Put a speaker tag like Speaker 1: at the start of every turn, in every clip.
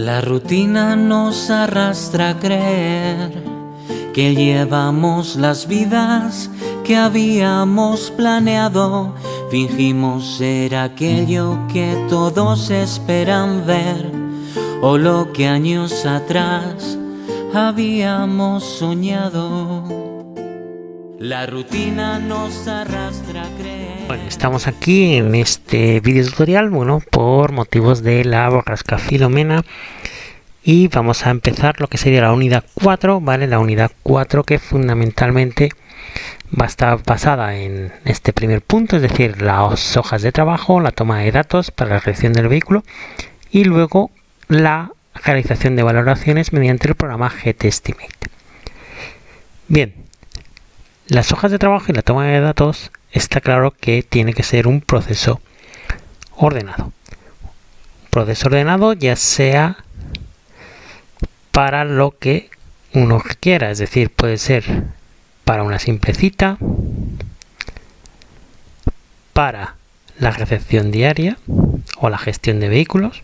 Speaker 1: La rutina nos arrastra a creer que llevamos las vidas que habíamos planeado. Fingimos ser aquello que todos esperan ver, o lo que años atrás habíamos soñado. La rutina nos arrastra a creer.
Speaker 2: Bueno, estamos aquí en este video tutorial, por motivos de la borrasca Filomena, y vamos a empezar lo que sería la unidad 4, ¿vale? La unidad 4 que fundamentalmente va a estar basada en este primer punto, es decir, las hojas de trabajo, la toma de datos para la realización del vehículo y luego la realización de valoraciones mediante el programa GTEstimate. Bien, las hojas de trabajo y la toma de datos está claro que tiene que ser un proceso ordenado. Proceso ordenado ya sea para lo que uno quiera, es decir, puede ser para una simple cita, para la recepción diaria o la gestión de vehículos,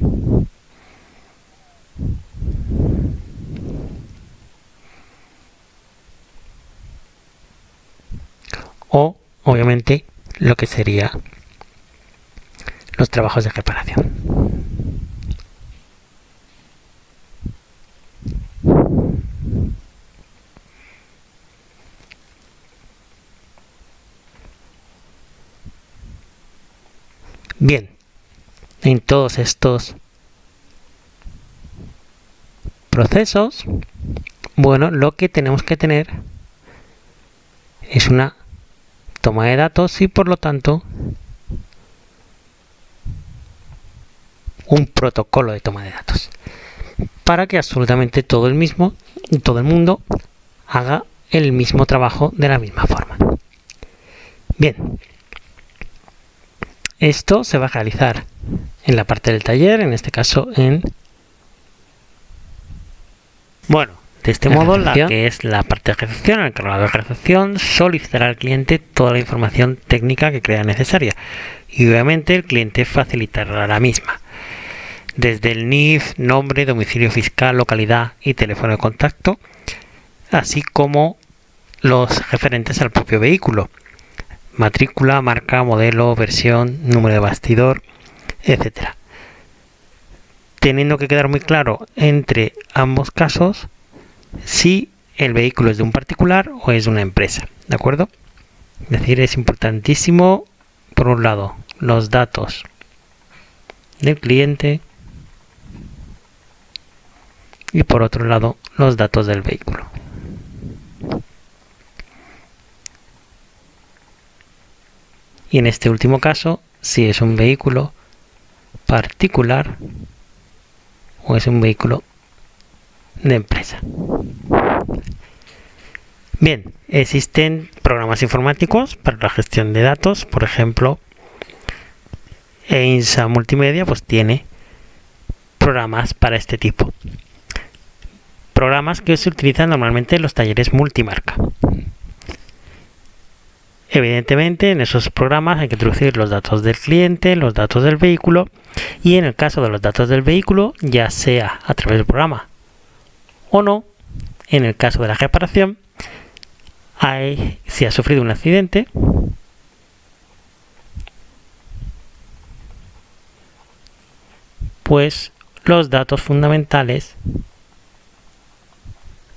Speaker 2: o obviamente lo que sería los trabajos de reparación. Bien, en todos estos procesos, lo que tenemos que tener es una toma de datos y por lo tanto un protocolo de toma de datos para que absolutamente todo el mundo haga el mismo trabajo de la misma forma. Bien, esto se va a realizar en la parte del taller, en este caso de este modo, la que es la parte de recepción, el encargado de recepción solicitará al cliente toda la información técnica que crea necesaria y obviamente el cliente facilitará la misma, desde el NIF, nombre, domicilio fiscal, localidad y teléfono de contacto, así como los referentes al propio vehículo, matrícula, marca, modelo, versión, número de bastidor, etc. Teniendo que quedar muy claro entre ambos casos si el vehículo es de un particular o es de una empresa, ¿de acuerdo? Es decir, es importantísimo, por un lado, los datos del cliente y por otro lado, los datos del vehículo. Y en este último caso, si es un vehículo particular o es un vehículo de empresa. Bien, existen programas informáticos para la gestión de datos, por ejemplo, EINSA Multimedia tiene programas para este tipo. Programas que se utilizan normalmente en los talleres multimarca. Evidentemente, en esos programas hay que introducir los datos del cliente, los datos del vehículo y en el caso de los datos del vehículo, ya sea a través del programa o no, en el caso de la reparación, si ha sufrido un accidente, los datos fundamentales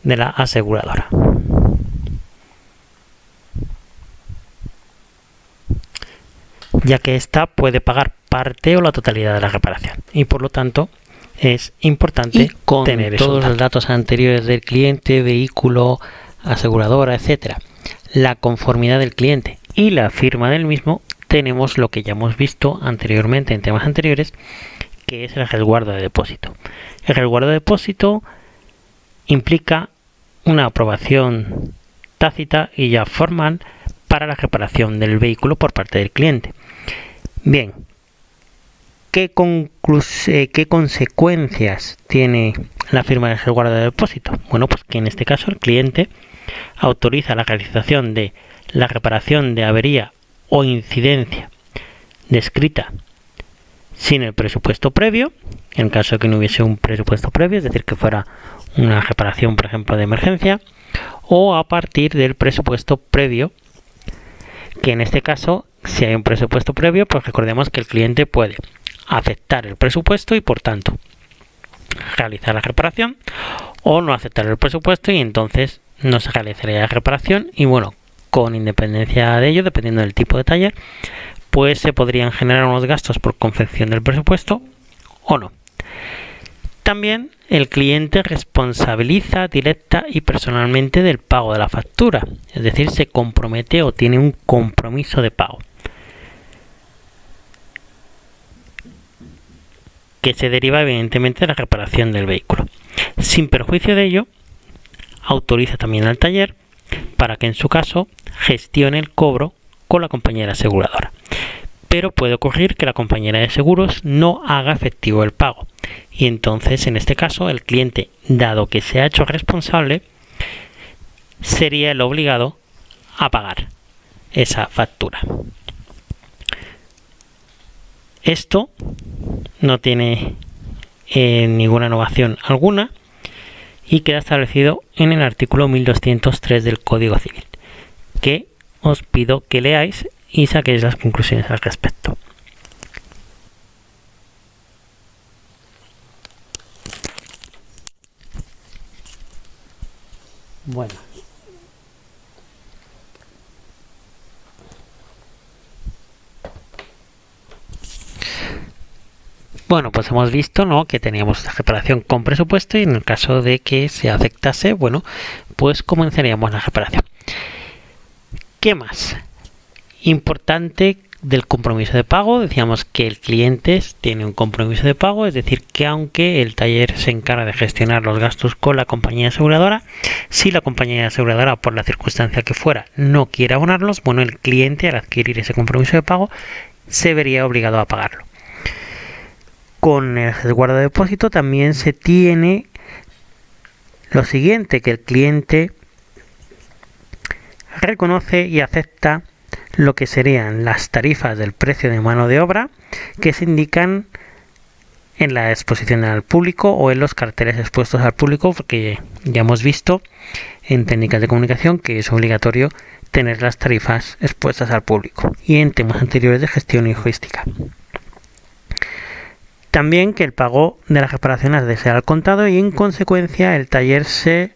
Speaker 2: de la aseguradora. Ya que ésta puede pagar parte o la totalidad de la reparación y por lo tanto es importante tener todos los datos anteriores del cliente, vehículo, aseguradora, etcétera, la conformidad del cliente y la firma del mismo. Tenemos lo que ya hemos visto anteriormente en temas anteriores, que es el resguardo de depósito. El resguardo de depósito implica una aprobación tácita y ya formal para la reparación del vehículo por parte del cliente. Bien, ¿qué consecuencias tiene la firma del resguardo de depósito? Que en este caso el cliente autoriza la realización de la reparación de avería o incidencia descrita sin el presupuesto previo, en caso de que no hubiese un presupuesto previo, es decir, que fuera una reparación, por ejemplo, de emergencia, o a partir del presupuesto previo, que en este caso, si hay un presupuesto previo, pues recordemos que el cliente puede aceptar el presupuesto y por tanto realizar la reparación, o no aceptar el presupuesto y entonces no se realizaría la reparación. Y bueno, con independencia de ello, dependiendo del tipo de taller, pues se podrían generar unos gastos por confección del presupuesto o no. También el cliente responsabiliza directa y personalmente del pago de la factura, es decir, se compromete o tiene un compromiso de pago, que se deriva evidentemente de la reparación del vehículo. Sin perjuicio de ello, autoriza también al taller para que en su caso gestione el cobro con la compañía aseguradora. Pero puede ocurrir que la compañía de seguros no haga efectivo el pago y entonces en este caso el cliente, dado que se ha hecho responsable, sería el obligado a pagar esa factura. Esto no tiene ninguna innovación alguna y queda establecido en el artículo 1203 del Código Civil, que os pido que leáis y saquéis las conclusiones al respecto. Bueno, pues hemos visto, ¿no?, que teníamos la reparación con presupuesto y en el caso de que se aceptase, bueno, pues comenzaríamos la reparación. ¿Qué más? Importante del compromiso de pago, decíamos que el cliente tiene un compromiso de pago, es decir, que aunque el taller se encarga de gestionar los gastos con la compañía aseguradora, si la compañía aseguradora, por la circunstancia que fuera, no quiere abonarlos, bueno, el cliente, al adquirir ese compromiso de pago, se vería obligado a pagarlo. Con el resguardo de depósito también se tiene lo siguiente, que el cliente reconoce y acepta lo que serían las tarifas del precio de mano de obra que se indican en la exposición al público o en los carteles expuestos al público, porque ya hemos visto en técnicas de comunicación que es obligatorio tener las tarifas expuestas al público, y en temas anteriores de gestión y logística. También que el pago de las reparaciones debe ser al contado y en consecuencia el taller se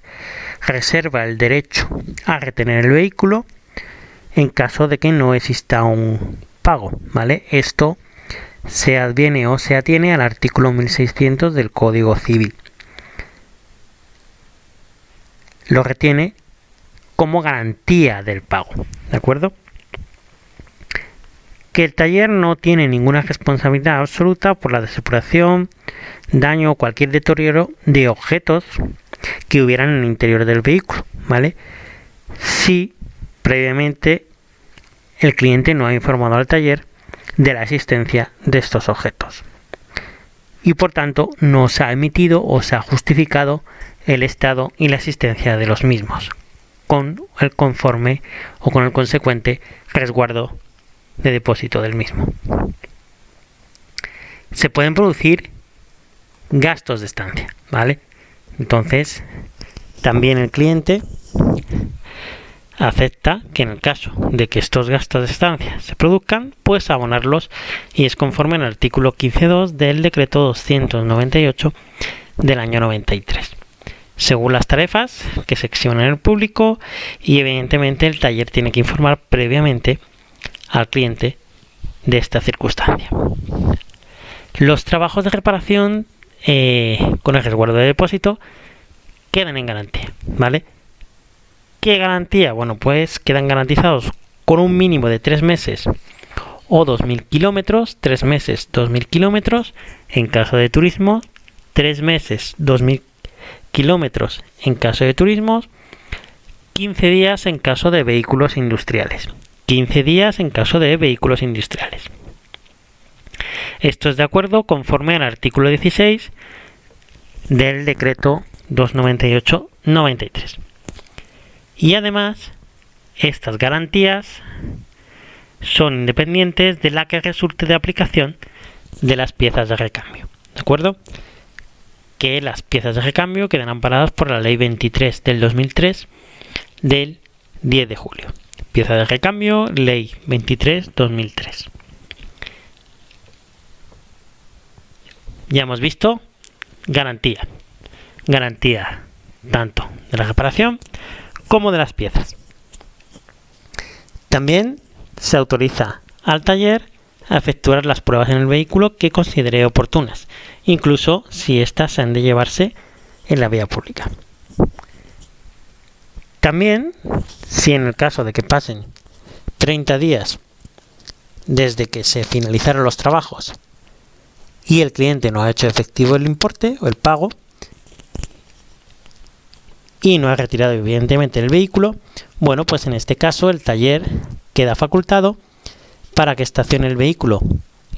Speaker 2: reserva el derecho a retener el vehículo en caso de que no exista un pago, ¿vale? Esto se adviene o se atiene al artículo 1600 del Código Civil. Lo retiene como garantía del pago, ¿de acuerdo? Que el taller no tiene ninguna responsabilidad absoluta por la desapuración, daño o cualquier deterioro de objetos que hubieran en el interior del vehículo, ¿vale? Si previamente el cliente no ha informado al taller de la existencia de estos objetos y por tanto no se ha emitido o se ha justificado el estado y la existencia de los mismos con el conforme o con el consecuente resguardo de depósito del mismo. Se pueden producir gastos de estancia, ¿vale? Entonces, también el cliente acepta que en el caso de que estos gastos de estancia se produzcan, pues abonarlos, y es conforme al artículo 15.2 del decreto 298 del año 93. Según las tarifas que se exhiben en el público, y evidentemente el taller tiene que informar previamente al cliente de esta circunstancia. Los trabajos de reparación con el resguardo de depósito quedan en garantía, ¿vale? ¿Qué garantía? Bueno, pues quedan garantizados con un mínimo de 3 meses o 2.000 kilómetros, 3 meses, 2.000 kilómetros en caso de turismo, 3 meses, 2.000 kilómetros en caso de turismo, 15 días en caso de vehículos industriales. 15 días en caso de vehículos industriales. Esto es de acuerdo conforme al artículo 16 del decreto 298/93. Y además, estas garantías son independientes de la que resulte de aplicación de las piezas de recambio, ¿de acuerdo? Que las piezas de recambio quedan amparadas por la Ley 23 del 2003 del 10 de julio. Pieza de recambio, Ley 23/2003. Ya hemos visto garantía. Garantía tanto de la reparación como de las piezas. También se autoriza al taller a efectuar las pruebas en el vehículo que considere oportunas, incluso si éstas han de llevarse en la vía pública. También, si en el caso de que pasen 30 días desde que se finalizaron los trabajos y el cliente no ha hecho efectivo el importe o el pago y no ha retirado evidentemente el vehículo, bueno, pues en este caso el taller queda facultado para que estacione el vehículo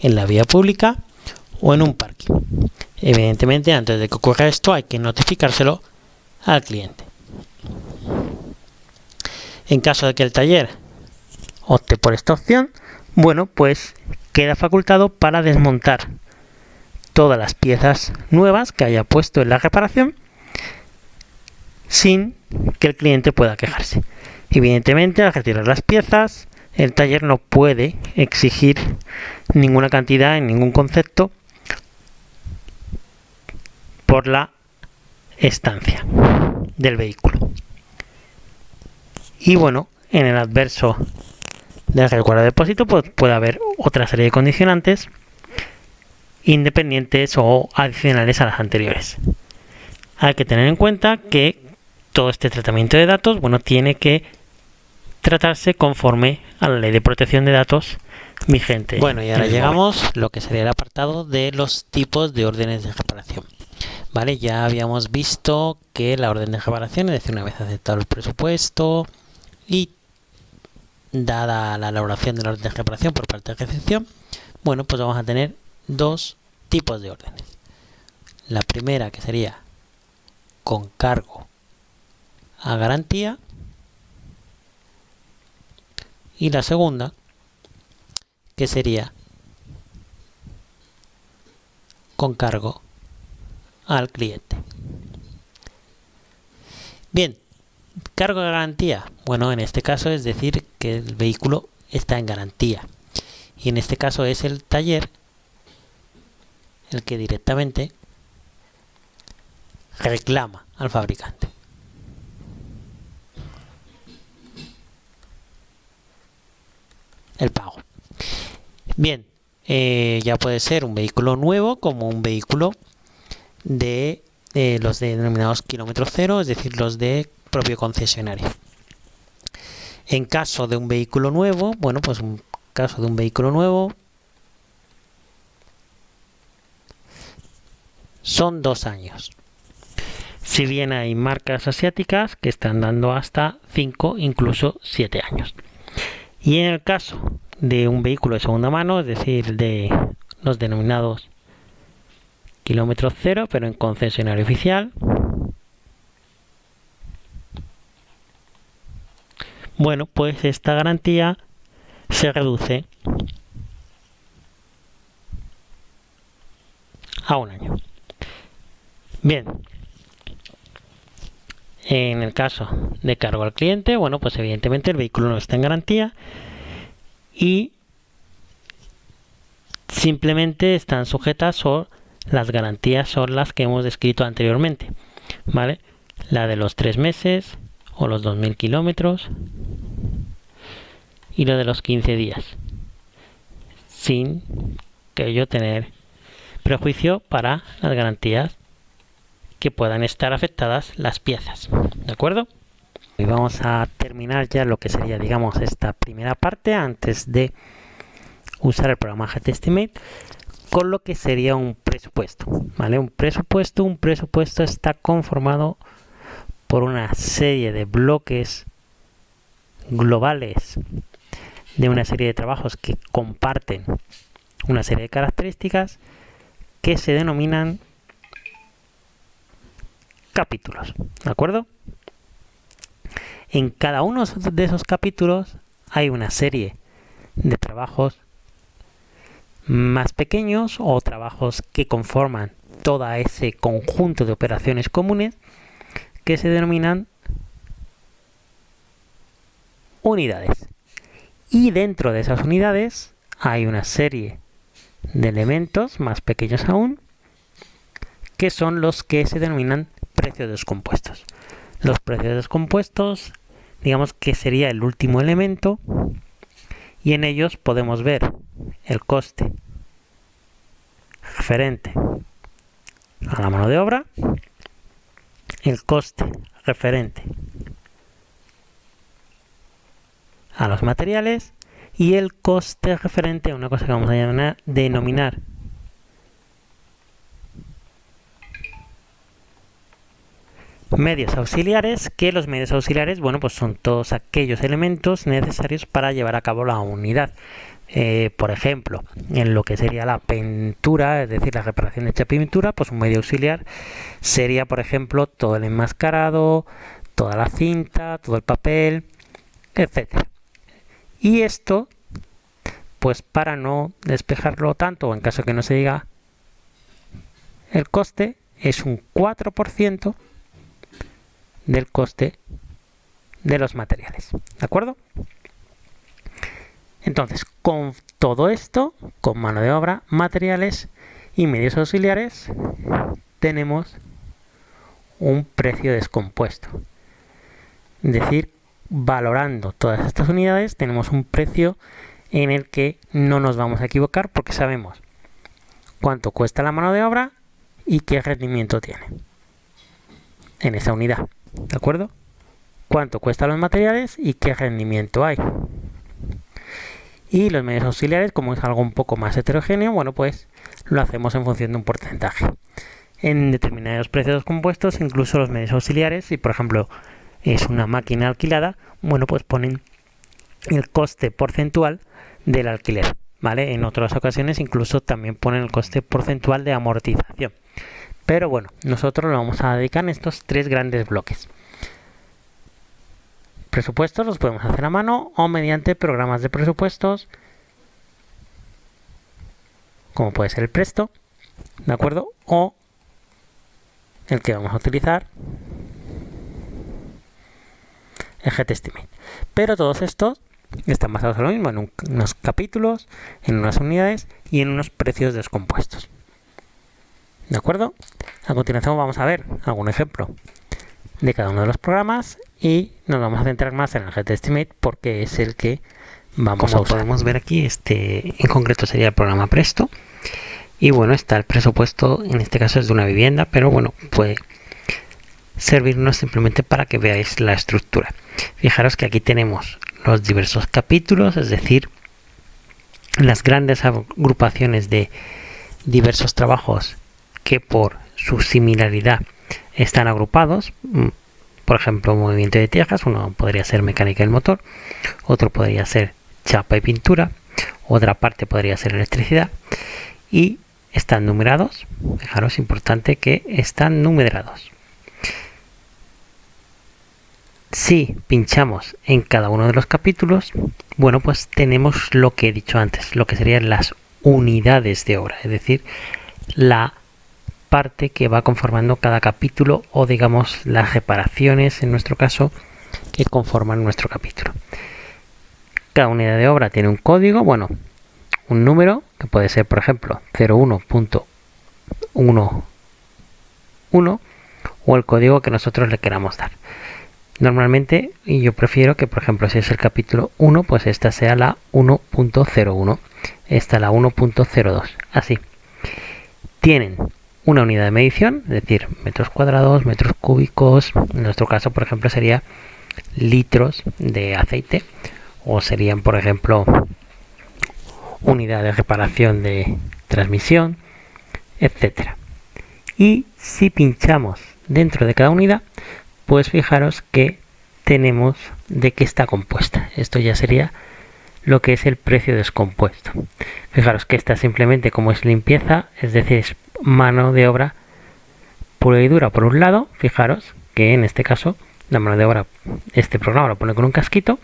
Speaker 2: en la vía pública o en un parking. Evidentemente, antes de que ocurra esto, hay que notificárselo al cliente. En caso de que el taller opte por esta opción, bueno, pues queda facultado para desmontar todas las piezas nuevas que haya puesto en la reparación sin que el cliente pueda quejarse. Evidentemente, al retirar las piezas, el taller no puede exigir ninguna cantidad en ningún concepto por la estancia del vehículo. Y bueno, en el adverso del recuerdo de depósito pues puede haber otra serie de condicionantes independientes o adicionales a las anteriores. Hay que tener en cuenta que todo este tratamiento de datos, bueno, tiene que tratarse conforme a la ley de protección de datos vigente. Bueno, y ahora llegamos a lo que sería el apartado de los tipos de órdenes de reparación. Vale, ya habíamos visto que la orden de reparación, es decir, una vez aceptado el presupuesto y dada la elaboración de la orden de reparación por parte de la recepción, bueno, pues vamos a tener dos tipos de órdenes. La primera, que sería con cargo a garantía, y la segunda, que sería con cargo al cliente. Bien, cargo de garantía. Bueno, en este caso es decir que el vehículo está en garantía. Y en este caso es el taller el que directamente reclama al fabricante. El pago. Bien, ya puede ser un vehículo nuevo como un vehículo de los denominados kilómetro cero, es decir, los de propio concesionario. En caso de un vehículo nuevo, bueno, pues un caso de un vehículo nuevo son 2 años. Si bien hay marcas asiáticas que están dando hasta 5, incluso 7 años. Y en el caso de un vehículo de segunda mano, es decir, de los denominados kilómetro cero, pero en concesionario oficial, bueno, pues esta garantía se reduce a 1 año. Bien, en el caso de cargo al cliente, bueno, pues evidentemente el vehículo no está en garantía y simplemente están sujetas o las garantías son las que hemos descrito anteriormente, ¿vale? La de los 3 meses o los 2000 kilómetros y la de los 15 días, sin que ello tener prejuicio para las garantías que puedan estar afectadas las piezas, ¿de acuerdo? Y vamos a terminar ya lo que sería, digamos, esta primera parte antes de usar el programa GTEstimate con lo que sería un presupuesto, ¿vale? Un presupuesto está conformado por una serie de bloques globales de una serie de trabajos que comparten una serie de características que se denominan capítulos, ¿de acuerdo? En cada uno de esos capítulos hay una serie de trabajos más pequeños o trabajos que conforman todo ese conjunto de operaciones comunes que se denominan unidades. Y dentro de esas unidades hay una serie de elementos más pequeños aún que son los que se denominan precios descompuestos. Los precios descompuestos, digamos que sería el último elemento, y en ellos podemos ver el coste referente a la mano de obra, el coste referente a los materiales y el coste referente a una cosa que vamos a denominar medios auxiliares, que los medios auxiliares, bueno, pues son todos aquellos elementos necesarios para llevar a cabo la unidad. Por ejemplo, en lo que sería la pintura, es decir, la reparación de chapa y pintura, pues un medio auxiliar sería, por ejemplo, todo el enmascarado, toda la cinta, todo el papel, etcétera. Y esto, pues para no despejarlo tanto, o en caso que no se diga el coste, es un 4% del coste de los materiales, ¿de acuerdo? Entonces, con todo esto, con mano de obra, materiales y medios auxiliares, tenemos un precio descompuesto. Es decir, valorando todas estas unidades, tenemos un precio en el que no nos vamos a equivocar porque sabemos cuánto cuesta la mano de obra y qué rendimiento tiene en esa unidad, ¿de acuerdo? Cuánto cuestan los materiales y qué rendimiento hay. Y los medios auxiliares, como es algo un poco más heterogéneo, bueno, pues lo hacemos en función de un porcentaje. En determinados precios compuestos, incluso los medios auxiliares, si por ejemplo es una máquina alquilada, bueno, pues ponen el coste porcentual del alquiler, ¿vale? En otras ocasiones incluso también ponen el coste porcentual de amortización. Pero bueno, nosotros lo vamos a dedicar en estos tres grandes bloques. Presupuestos los podemos hacer a mano o mediante programas de presupuestos, como puede ser el Presto, ¿de acuerdo? O el que vamos a utilizar, el GTestimate. Pero todos estos están basados en lo mismo, en unos capítulos, en unas unidades y en unos precios descompuestos. ¿De acuerdo? A continuación vamos a ver algún ejemplo de cada uno de los programas y nos vamos a centrar más en el GTestimate porque es el que vamos a usar. Podemos ver aquí, en concreto sería el programa Presto. Y bueno, está el presupuesto, en este caso es de una vivienda, pero bueno, puede servirnos simplemente para que veáis la estructura. Fijaros que aquí tenemos los diversos capítulos, es decir, las grandes agrupaciones de diversos trabajos que por su similaridad están agrupados. Por ejemplo, movimiento de tierras, uno podría ser mecánica del motor, otro podría ser chapa y pintura, otra parte podría ser electricidad y están numerados. Fijaros, importante que están numerados. Si pinchamos en cada uno de los capítulos, bueno, pues tenemos lo que he dicho antes, lo que serían las unidades de obra, es decir, la parte que va conformando cada capítulo o digamos las reparaciones en nuestro caso que conforman nuestro capítulo. Cada unidad de obra tiene un código, bueno, un número que puede ser por ejemplo 01.11 o el código que nosotros le queramos dar. Normalmente, y yo prefiero que por ejemplo si es el capítulo 1, pues esta sea la 1.01, esta la 1.02, así. Tienen una unidad de medición, es decir, metros cuadrados, metros cúbicos, en nuestro caso por ejemplo sería litros de aceite o serían por ejemplo unidad de reparación de transmisión, etcétera. Y si pinchamos dentro de cada unidad, pues fijaros que tenemos de qué está compuesta. Esto ya sería lo que es el precio descompuesto. Fijaros que esta simplemente como es limpieza, es decir, es mano de obra pura y dura por un lado. Fijaros que en este caso la mano de obra, este programa lo pone con un casquito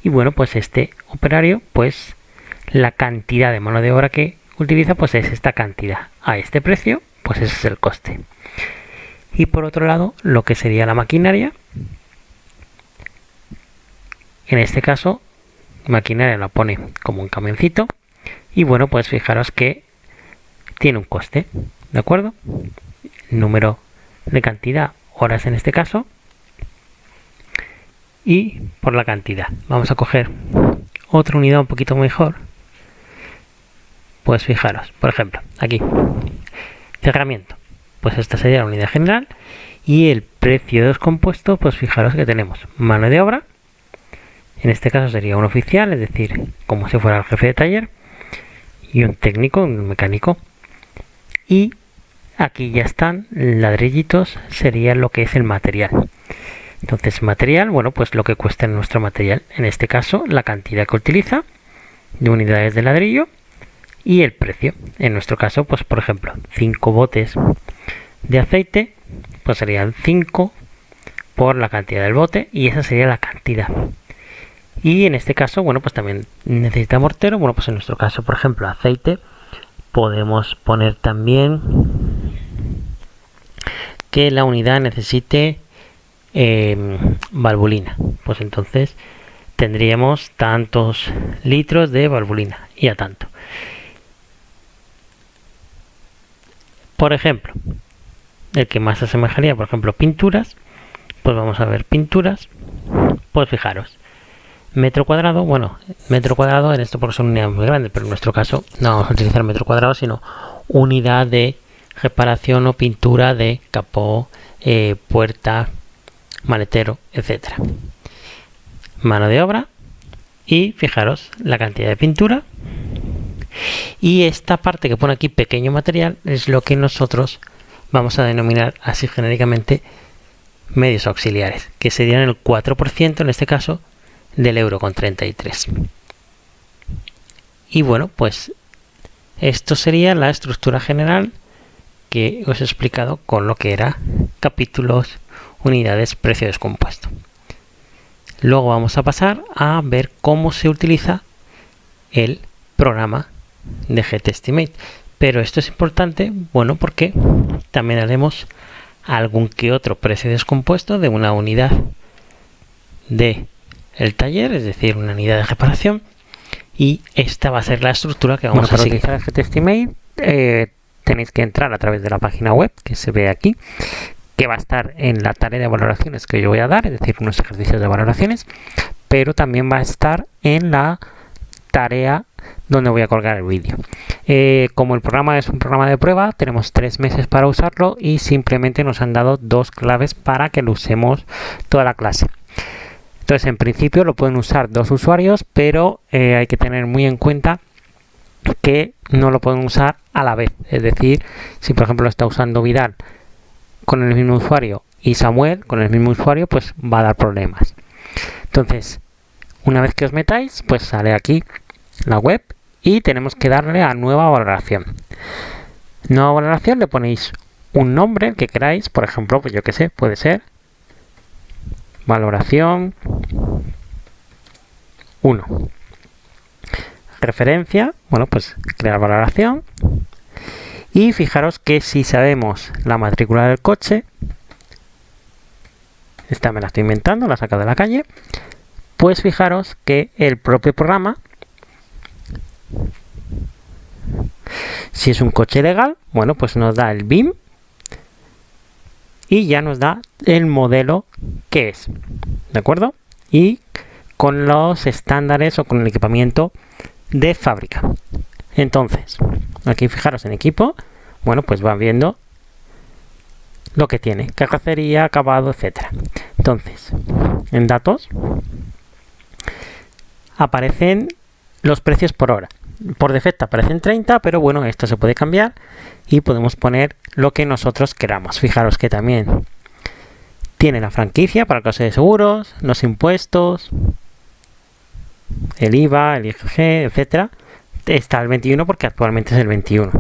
Speaker 2: y bueno, pues este operario, pues la cantidad de mano de obra que utiliza pues es esta cantidad. A este precio, pues ese es el coste. Y por otro lado, lo que sería la maquinaria, en este caso, maquinaria la pone como un camioncito y bueno, pues fijaros que tiene un coste, ¿de acuerdo? Número de cantidad, horas en este caso, y por la cantidad. Vamos a coger otra unidad un poquito mejor. Pues fijaros, por ejemplo, aquí, cerramiento. Pues esta sería la unidad general y el precio descompuesto, pues fijaros que tenemos mano de obra. En este caso sería un oficial, es decir, como si fuera el jefe de taller, y un técnico, un mecánico. Y aquí ya están ladrillitos, sería lo que es el material. Entonces, material, bueno, pues lo que cuesta nuestro material. En este caso, la cantidad que utiliza de unidades de ladrillo y el precio. En nuestro caso, pues por ejemplo, 5 botes de aceite, pues serían 5 por la cantidad del bote y esa sería la cantidad. Y en este caso, bueno, pues también necesita mortero. Bueno, pues en nuestro caso, por ejemplo, aceite, podemos poner también que la unidad necesite valvulina. Pues entonces tendríamos tantos litros de valvulina y a tanto. Por ejemplo, el que más asemejaría, por ejemplo, pinturas, pues vamos a ver pinturas. Pues fijaros, metro cuadrado, bueno, metro cuadrado en esto porque son unidades muy grandes, pero en nuestro caso no vamos a utilizar metro cuadrado, sino unidad de reparación o pintura de capó, puerta, maletero, etcétera. Mano de obra y fijaros la cantidad de pintura. Y esta parte que pone aquí pequeño material es lo que nosotros vamos a denominar así genéricamente medios auxiliares, que serían el 4% en este caso del euro con 33. Y bueno, pues esto sería la estructura general que os he explicado con lo que era capítulos, unidades, precio descompuesto. Luego vamos a pasar a ver cómo se utiliza el programa de GTestimate. Pero esto es importante, bueno, porque también haremos algún que otro precio descompuesto de una unidad de el taller, es decir, una unidad de reparación, y esta va a ser la estructura que vamos a seguir. Para utilizar GTestimate tenéis que entrar a través de la página web que se ve aquí, que va a estar en la tarea de valoraciones que yo voy a dar, es decir, unos ejercicios de valoraciones, pero también va a estar en la tarea donde voy a colgar el vídeo. Como el programa es un programa de prueba, tenemos 3 meses para usarlo y simplemente nos han dado 2 claves para que lo usemos toda la clase. Entonces, en principio lo pueden usar 2 usuarios, pero hay que tener muy en cuenta que no lo pueden usar a la vez. Es decir, si por ejemplo lo está usando Vidal con el mismo usuario y Samuel con el mismo usuario, pues va a dar problemas. Entonces, una vez que os metáis, pues sale aquí la web y tenemos que darle a nueva valoración. Nueva valoración, le ponéis un nombre, el que queráis, por ejemplo, pues yo que sé, puede ser valoración 1. Referencia, bueno, pues crear valoración. Y fijaros que si sabemos la matrícula del coche, esta me la estoy inventando, la saco de la calle, pues fijaros que el propio programa, si es un coche legal, bueno, pues nos da el BIM y ya nos da el modelo que es, ¿de acuerdo? Y con los estándares o con el equipamiento de fábrica. Entonces, aquí fijaros en equipo, bueno, pues van viendo lo que tiene, carrocería, acabado, etcétera. Entonces, en datos aparecen los precios por hora. Por defecto aparecen 30, pero bueno, esto se puede cambiar y podemos poner lo que nosotros queramos. Fijaros que también tiene la franquicia para el caso de seguros, los impuestos, el IVA, el IGG, etcétera. Está el 21 porque actualmente es el 21.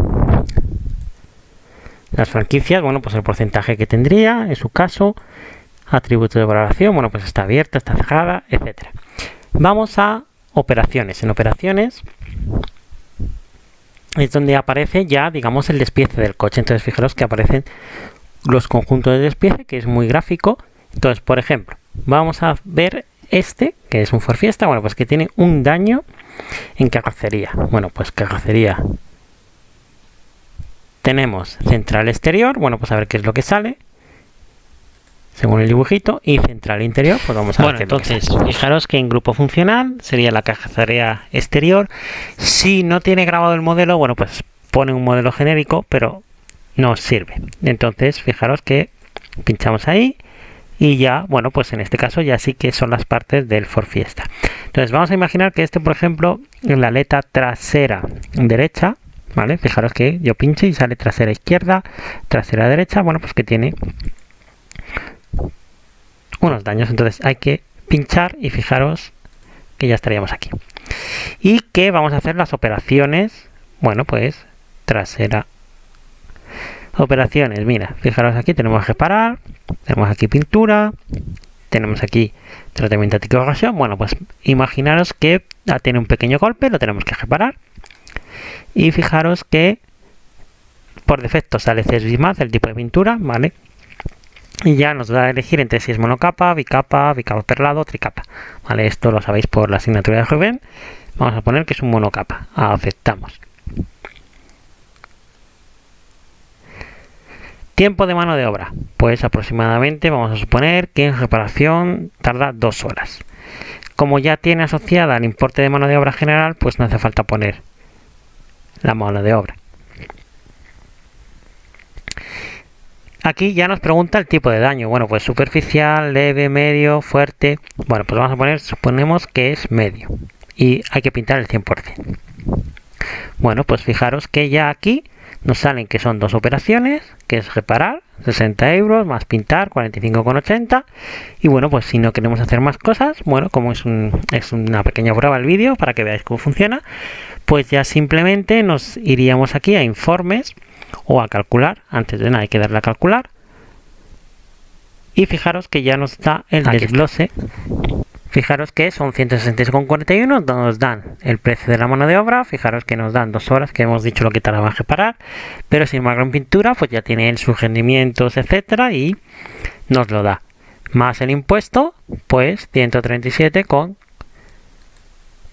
Speaker 2: Las franquicias, bueno, pues el porcentaje que tendría, en su caso, atributo de valoración, bueno, pues está abierta, está cerrada, etcétera. Vamos a operaciones. En operaciones es donde aparece ya, digamos, el despiece del coche. Entonces fijaros que aparecen los conjuntos de despiece, que es muy gráfico. Entonces, por ejemplo, vamos a ver este, que es un Ford Fiesta, bueno, pues que tiene un daño en carrocería. Bueno, pues carrocería. Tenemos central exterior, bueno, pues a ver qué es lo que sale según el dibujito, y central interior, pues vamos a ver qué entonces, fijaros que en grupo funcional sería la carrocería exterior. Si no tiene grabado el modelo, bueno, pues pone un modelo genérico, pero no os sirve. Entonces, fijaros que pinchamos ahí y ya, bueno, pues en este caso ya sí que son las partes del Ford Fiesta. Entonces, vamos a imaginar que este, por ejemplo, en la aleta trasera derecha, ¿vale? Fijaros que yo pincho y sale trasera izquierda, trasera derecha, bueno, pues que tiene unos daños. Entonces hay que pinchar y fijaros que ya estaríamos aquí. Y que vamos a hacer las operaciones, bueno, pues trasera. Operaciones, mira, fijaros aquí tenemos reparar, tenemos aquí pintura, tenemos aquí tratamiento anticorrosión. Bueno, pues imaginaros que tiene un pequeño golpe, lo tenemos que reparar. Y fijaros que por defecto sale CSV+, el tipo de pintura, ¿vale? Y ya nos da a elegir entre si es monocapa, bicapa, bicapa perlado, tricapa. ¿Vale? Esto lo sabéis por la asignatura de Rubén. Vamos a poner que es un monocapa. Aceptamos. Tiempo de mano de obra. Pues aproximadamente vamos a suponer que en reparación tarda 2 horas. Como ya tiene asociada el importe de mano de obra general, pues no hace falta poner la mano de obra. Aquí ya nos pregunta el tipo de daño. Bueno, pues superficial, leve, medio, fuerte. Bueno, pues vamos a poner, suponemos que es medio. Y hay que pintar el 100%. Bueno, pues fijaros que ya aquí nos salen que son 2 operaciones, que es reparar, 60 euros, más pintar, 45,80. Y bueno, pues si no queremos hacer más cosas, bueno, como es una pequeña prueba el vídeo para que veáis cómo funciona, pues ya simplemente nos iríamos aquí a informes o a calcular. Antes de nada hay que darle a calcular y fijaros que ya nos da el desglose. Fijaros que son 166,41, nos dan el precio de la mano de obra. Fijaros que nos dan 2 horas, que hemos dicho lo que tardaba en reparar, pero sin embargo en pintura pues ya tiene sus rendimientos, etcétera, y nos lo da más el impuesto, pues 137 con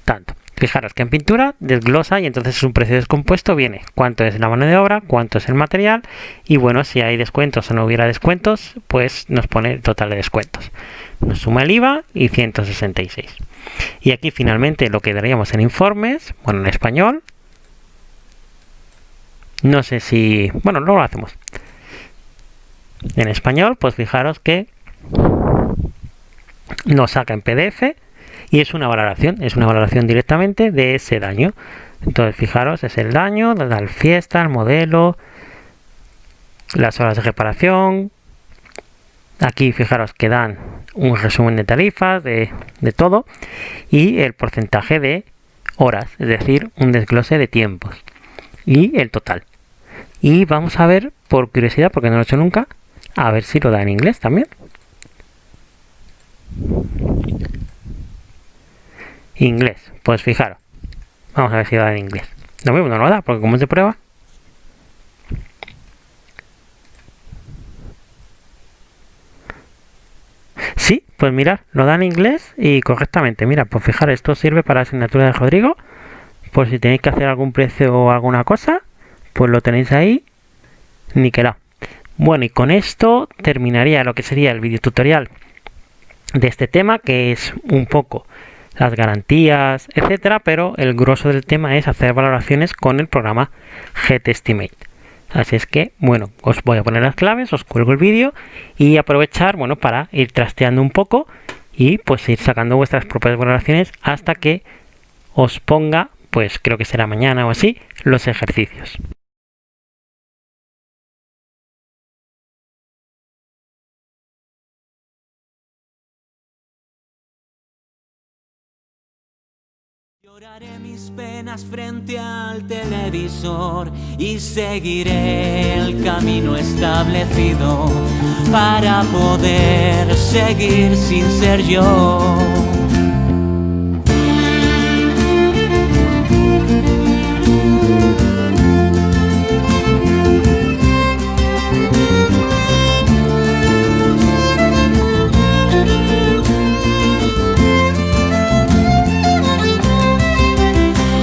Speaker 2: tanto. Fijaros que en pintura desglosa y entonces es un precio descompuesto, viene cuánto es la mano de obra, cuánto es el material y bueno, si hay descuentos o no hubiera descuentos, pues nos pone el total de descuentos. Nos suma el IVA y 166. Y aquí finalmente lo que daríamos en informes, bueno, en español. No sé si... bueno, luego lo hacemos. En español, pues fijaros que nos saca en PDF. Y es una valoración directamente de ese daño. Entonces, fijaros, es el daño, da el Fiesta, el modelo, las horas de reparación. Aquí, fijaros que dan un resumen de tarifas, de todo, y el porcentaje de horas, es decir, un desglose de tiempos. Y el total. Y vamos a ver, por curiosidad, porque no lo he hecho nunca, a ver si lo da en inglés también. Inglés, pues fijaros, vamos a ver si da en inglés. Lo mismo no lo da, porque como es de prueba. Sí, pues mirad, lo da en inglés y correctamente. Mira, pues fijar, esto sirve para la asignatura de Rodrigo. Por si tenéis que hacer algún precio o alguna cosa, pues lo tenéis ahí, niquelado. Bueno, y con esto terminaría lo que sería el video tutorial de este tema, que es un poco las garantías, etcétera, pero el grosso del tema es hacer valoraciones con el programa GetEstimate. Así es que, bueno, os voy a poner las claves, os cuelgo el vídeo y aprovechar, bueno, para ir trasteando un poco y pues ir sacando vuestras propias valoraciones hasta que os ponga, pues creo que será mañana o así, los ejercicios.
Speaker 1: Lloraré mis penas frente al televisor y seguiré el camino establecido para poder seguir sin ser yo.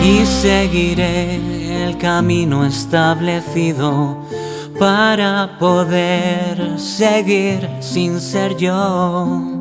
Speaker 1: y seguiré el camino establecido para poder seguir sin ser yo.